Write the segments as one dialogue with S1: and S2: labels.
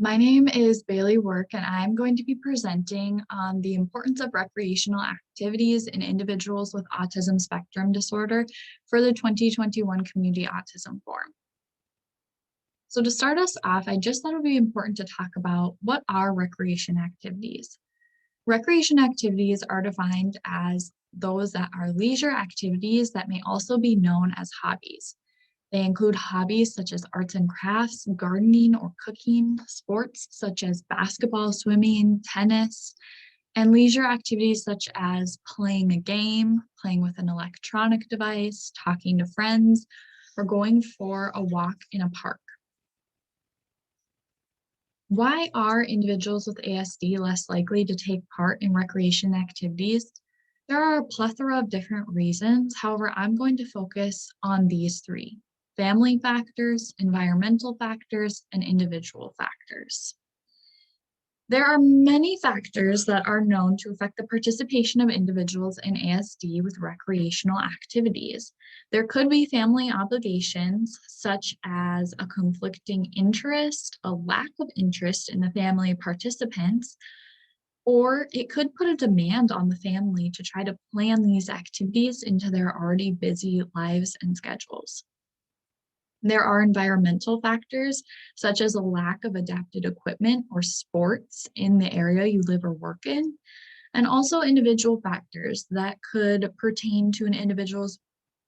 S1: My name is Bailey Work, and I'm going to be presenting on the importance of recreational activities in individuals with autism spectrum disorder for the 2021 Community Autism Forum. So to start us off, I just thought it would be important to talk about what are recreation activities. Recreation activities are defined as those that are leisure activities that may also be known as hobbies. They include hobbies such as arts and crafts, gardening or cooking, sports such as basketball, swimming, tennis, and leisure activities such as playing a game, playing with an electronic device, talking to friends, or going for a walk in a park. Why are individuals with ASD less likely to take part in recreation activities? There are a plethora of different reasons. However, I'm going to focus on these three: family factors, environmental factors, and individual factors. There are many factors that are known to affect the participation of individuals in ASD with recreational activities. There could be family obligations, such as a conflicting interest, a lack of interest in the family participants, or it could put a demand on the family to try to plan these activities into their already busy lives and schedules. There are environmental factors, such as a lack of adapted equipment or sports in the area you live or work in, and also individual factors that could pertain to an individual's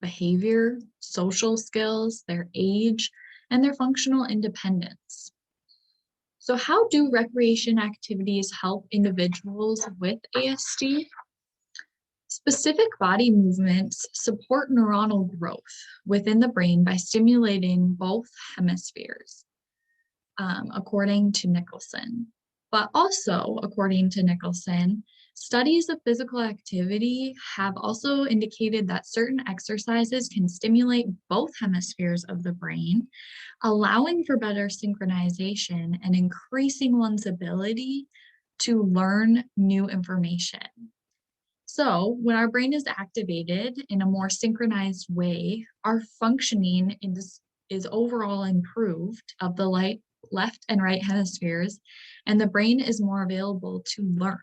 S1: behavior, social skills, their age, and their functional independence. So how do recreation activities help individuals with ASD? Specific body movements support neuronal growth within the brain by stimulating both hemispheres, according to Nicholson. But also, according to Nicholson, studies of physical activity have also indicated that certain exercises can stimulate both hemispheres of the brain, allowing for better synchronization and increasing one's ability to learn new information. So when our brain is activated in a more synchronized way, our functioning is overall improved of the left and right hemispheres, and the brain is more available to learn.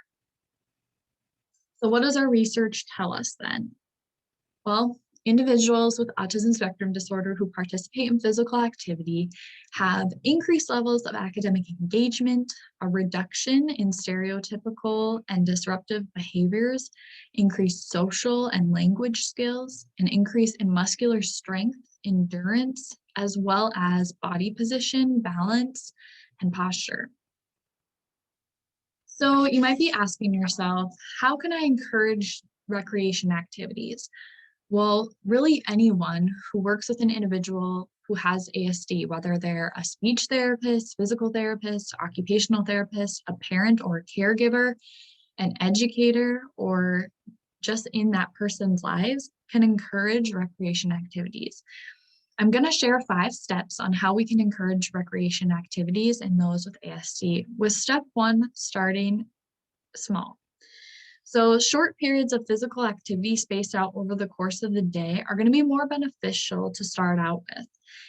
S1: So what does our research tell us then? Well, individuals with autism spectrum disorder who participate in physical activity have increased levels of academic engagement, a reduction in stereotypical and disruptive behaviors, increased social and language skills, an increase in muscular strength, endurance, as well as body position, balance, and posture. So you might be asking yourself, how can I encourage recreation activities? Well, really anyone who works with an individual who has ASD, whether they're a speech therapist, physical therapist, occupational therapist, a parent or a caregiver, an educator, or just in that person's lives, can encourage recreation activities. I'm going to share 5 steps on how we can encourage recreation activities in those with ASD, with step 1 starting small. So short periods of physical activity spaced out over the course of the day are going to be more beneficial to start out with.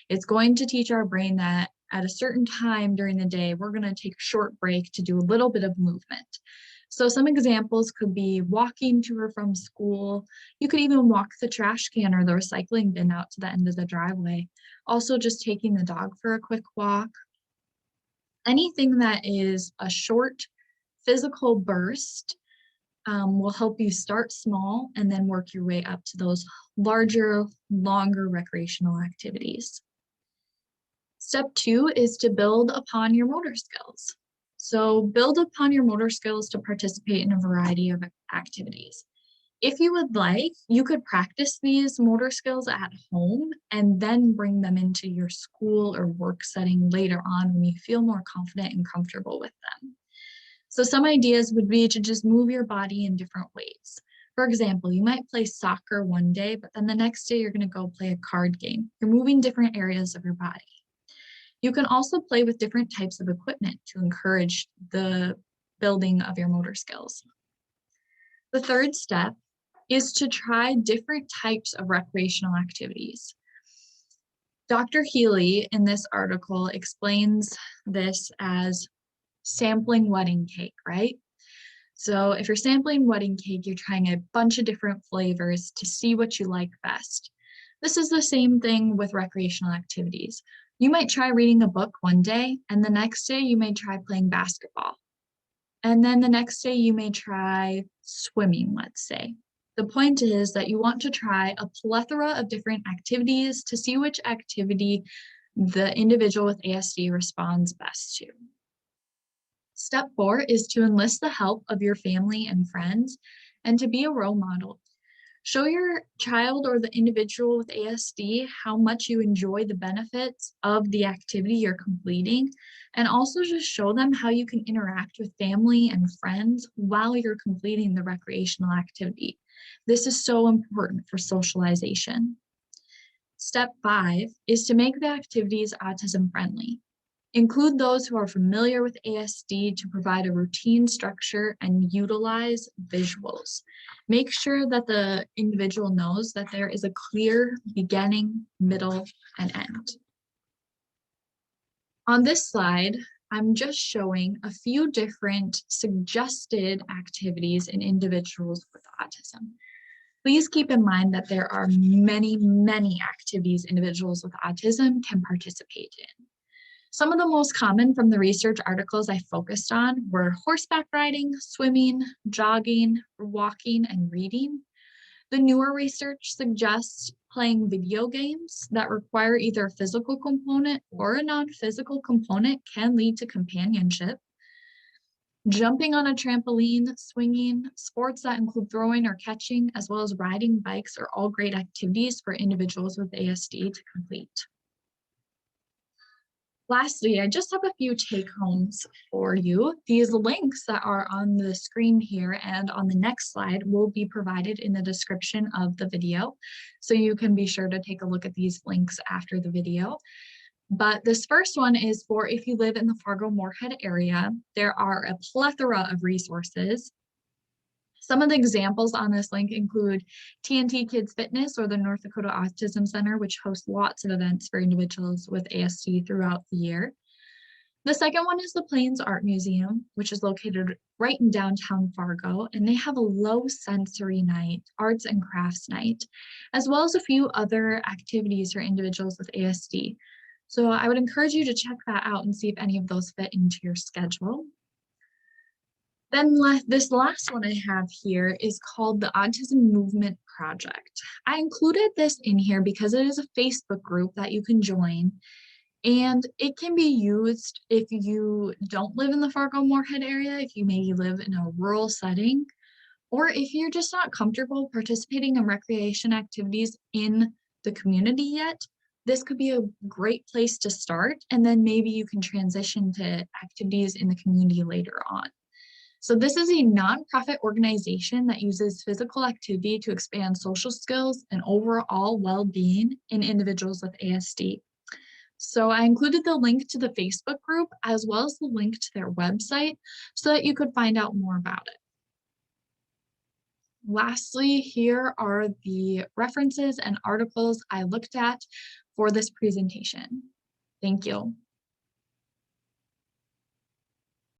S1: It's going to teach our brain that at a certain time during the day, we're going to take a short break to do a little bit of movement. So some examples could be walking to or from school. You could even walk the trash can or the recycling bin out to the end of the driveway. Also just taking the dog for a quick walk. Anything that is a short physical burst will help you start small and then work your way up to those larger, longer recreational activities. Step 2 is to build upon your motor skills. So build upon your motor skills to participate in a variety of activities. If you would like, you could practice these motor skills at home and then bring them into your school or work setting later on when you feel more confident and comfortable with them. So some ideas would be to just move your body in different ways. For example, you might play soccer one day, but then the next day you're going to go play a card game. You're moving different areas of your body. You can also play with different types of equipment to encourage the building of your motor skills. The third step is to try different types of recreational activities. Dr. Healy in this article explains this as Sampling wedding cake, right? So if you're sampling wedding cake, you're trying a bunch of different flavors to see what you like best. This is the same thing with recreational activities. You might try reading a book one day, and the next day you may try playing basketball. And then the next day you may try swimming, let's say. The point is that you want to try a plethora of different activities to see which activity the individual with ASD responds best to. Step 4 is to enlist the help of your family and friends and to be a role model. Show your child or the individual with ASD how much you enjoy the benefits of the activity you're completing, and also just show them how you can interact with family and friends while you're completing the recreational activity. This is so important for socialization. Step 5 is to make the activities autism friendly. Include those who are familiar with ASD to provide a routine structure and utilize visuals. Make sure that the individual knows that there is a clear beginning, middle, and end. On this slide, I'm just showing a few different suggested activities in individuals with autism. Please keep in mind that there are many, many activities individuals with autism can participate in. Some of the most common from the research articles I focused on were horseback riding, swimming, jogging, walking, and reading. The newer research suggests playing video games that require either a physical component or a non-physical component can lead to companionship. Jumping on a trampoline, swinging, sports that include throwing or catching, as well as riding bikes are all great activities for individuals with ASD to complete. Lastly, I just have a few take-homes for you. These links that are on the screen here and on the next slide will be provided in the description of the video. So you can be sure to take a look at these links after the video. But this first one is for if you live in the Fargo-Moorhead area, there are a plethora of resources. Some of the examples on this link include TNT Kids Fitness or the North Dakota Autism Center, which hosts lots of events for individuals with ASD throughout the year. The second one is the Plains Art Museum, which is located right in downtown Fargo, and they have a low sensory night, arts and crafts night, as well as a few other activities for individuals with ASD. So I would encourage you to check that out and see if any of those fit into your schedule. Then this last one I have here is called the Autism Movement Project. I included this in here because it is a Facebook group that you can join, and it can be used if you don't live in the Fargo-Moorhead area, if you maybe live in a rural setting, or if you're just not comfortable participating in recreation activities in the community yet. This could be a great place to start, and then maybe you can transition to activities in the community later on. So this is a nonprofit organization that uses physical activity to expand social skills and overall well-being in individuals with ASD. So I included the link to the Facebook group as well as the link to their website so that you could find out more about it. Lastly, here are the references and articles I looked at for this presentation. Thank you.